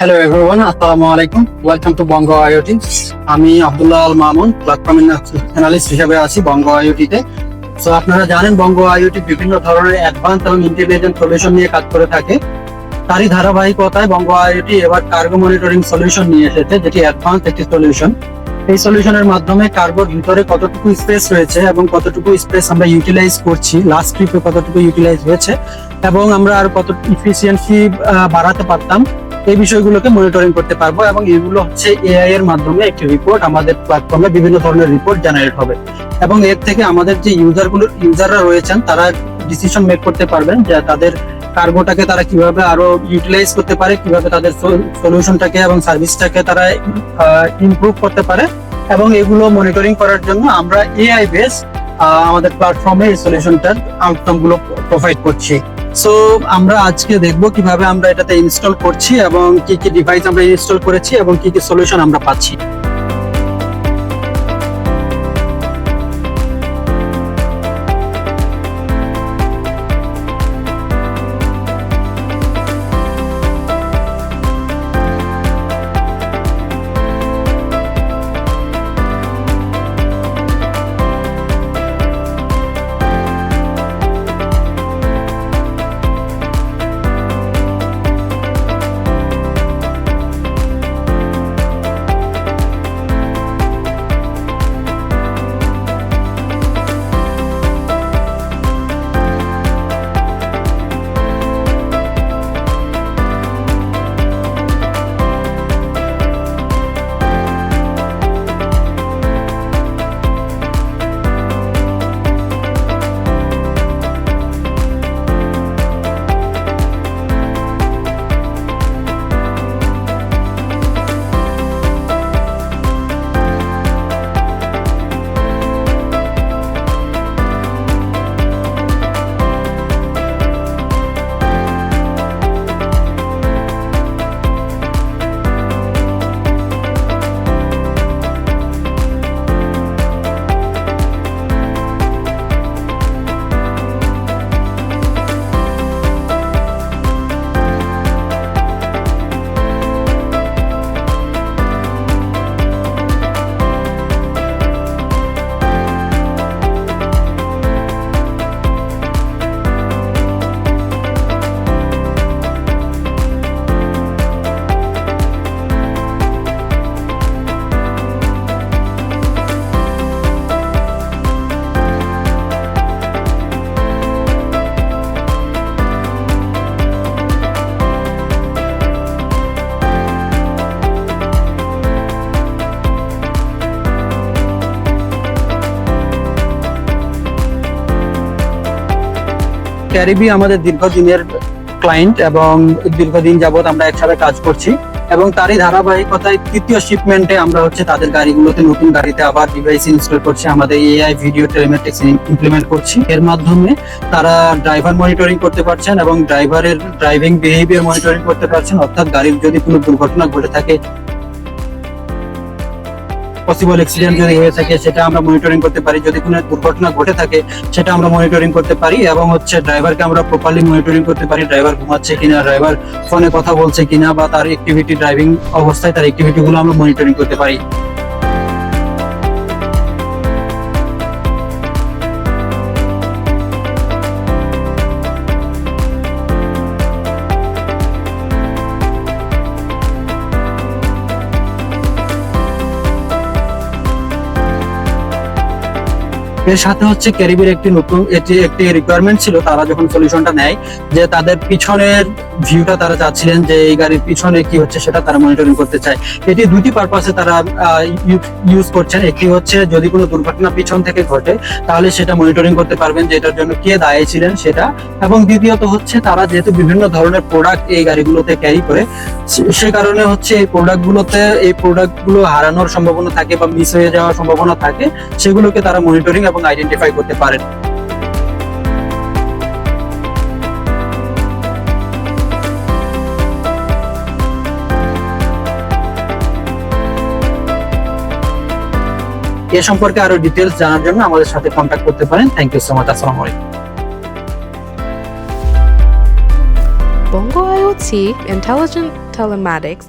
Hello everyone, আসসালামু আলাইকুম। Welcome to Banga IoT. আমি আব্দুল্লাহ আল মামুন, প্ল্যাটফর্ম অ্যানালিস্ট হিসেবে আছি বঙ্গ আইওটিতে। সো আপনারা জানেন বঙ্গ আইওটি বিভিন্ন ধরনের অ্যাডভান্স এবং ইন্টেলিজেন্ট সলিউশন নিয়ে কাজ করে থাকে। তারই ধারাবাহিকতায় বঙ্গ আইওটি এবার কার্গো মনিটরিং সলিউশন নিয়ে এসেছে, যেটি অ্যাডভান্স একটি সলিউশন। এই সলিউশনের মাধ্যমে কার্গোর ভিতরে কতটুকু স্পেস রয়েছে এবং কতটুকু স্পেস আমরা ইউটিলাইজ করছি, লাস্ট ট্রিপে কতটুকু ইউটিলাইজ হয়েছে এবং আমরা আর কত ইফিসিয়েন্সি বাড়াতে পারতাম, এই বিষয়গুলোকে মনিটরিং করতে পারবো। এবং এগুলো হচ্ছে এআই এর মাধ্যমে একটি রিপোর্ট আমাদের প্ল্যাটফর্মে বিভিন্ন ধরনের রিপোর্ট জেনারেট হবে এবং এর থেকে আমাদের যে ইউজাররা রয়েছেন তারা ডিসিশন মেক করতে পারবেন যে তাদের কার্গোটাকে তারা কিভাবে আরো ইউটিলাইজ করতে পারে, কিভাবে তাদের সলিউশনটাকে এবং সার্ভিসটাকে তারা ইমপ্রুভ করতে পারে। এবং এগুলো মনিটরিং করার জন্য আমরা এআই বেস আমাদের প্ল্যাটফর্মে এই সলিউশনটার আউটকাম গুলো প্রোভাইড করছি। সো আমরা আজকে দেখবো কিভাবে আমরা এটাতে ইনস্টল করছি এবং কি কি ডিভাইস আমরা ইনস্টল করেছি এবং কি কি সলিউশন আমরা পাচ্ছি। ক্যারিবি আমাদের দীর্ঘদিনের ক্লায়েন্ট এবং দীর্ঘদিন যাবত আমরা একসাথে কাজ করছি এবং তারই ধারাবাহিকতায় তৃতীয় শিপমেন্টে আমরা হচ্ছে তাদের গাড়িগুলোতে নতুন গাড়িতে আবার ডিভাইস ইনস্টল করছি, আমাদের এআই ভিডিও টেলিমেট্রিক্স ইমপ্লিমেন্ট করছি। এর মাধ্যমে তারা ড্রাইভার মনিটরিং করতে পারছেন এবং ড্রাইভারের ড্রাইভিং বিহেভিয়ার মনিটরিং করতে পারছেন। অর্থাৎ গাড়ির যদি কোনো দুর্ঘটনা ঘটে থাকে, পসিবল অ্যাক্সিডেন্ট যদি হয়ে থাকে সেটা আমরা মনিটরিং করতে পারি, যদি কোনো দুর্ঘটনা ঘটে থাকে সেটা আমরা মনিটরিং করতে পারি এবং হচ্ছে ড্রাইভারকে আমরা প্রপারলি মনিটরিং করতে পারি, ড্রাইভার ঘুমাচ্ছে কিনা, ড্রাইভার ফোনে কথা বলছে কিনা বা তার অ্যাক্টিভিটি ড্রাইভিং অবস্থায় তার অ্যাক্টিভিটি গুলো আমরা মনিটরিং করতে পারি। এর সাথে হচ্ছে ক্যারিবির একটি রিকোয়ারমেন্ট ছিল, তারা যখন সলিউশনটা নেয় যে তাদের পিছনের ভিউটা তারা চাচ্ছিলেন যে এই গাড়ির পিছনে কি হচ্ছে সেটা তারা মনিটরিং করতে চায়। এটি দুটি পারপাসে তারা ইউজ করছেন। একটি হচ্ছে যদি কোনো দুর্ঘটনা পিছন থেকে ঘটে তাহলে সেটা মনিটরিং করতে পারবেন যে এটার জন্য কে দায়ী ছিলেন সেটা, এবং দ্বিতীয়ত হচ্ছে তারা যেহেতু বিভিন্ন ধরনের প্রোডাক্ট এই গাড়িগুলোতে ক্যারি করে, সে কারণে হচ্ছে এই প্রোডাক্টগুলো হারানোর সম্ভাবনা থাকে বা মিস হয়ে যাওয়ার সম্ভাবনা থাকে, সেগুলোকে তারা মনিটরিং এবং আইডেন্টিফাই করতে পারেন। এ সম্পর্কে আরো ডিটেইলস জানার জন্য আমাদের সাথে কন্ট্যাক্ট করতে পারেন। Thank you so much. আসসালামু আলাইকুম। Bongo IoT Intelligent telematics,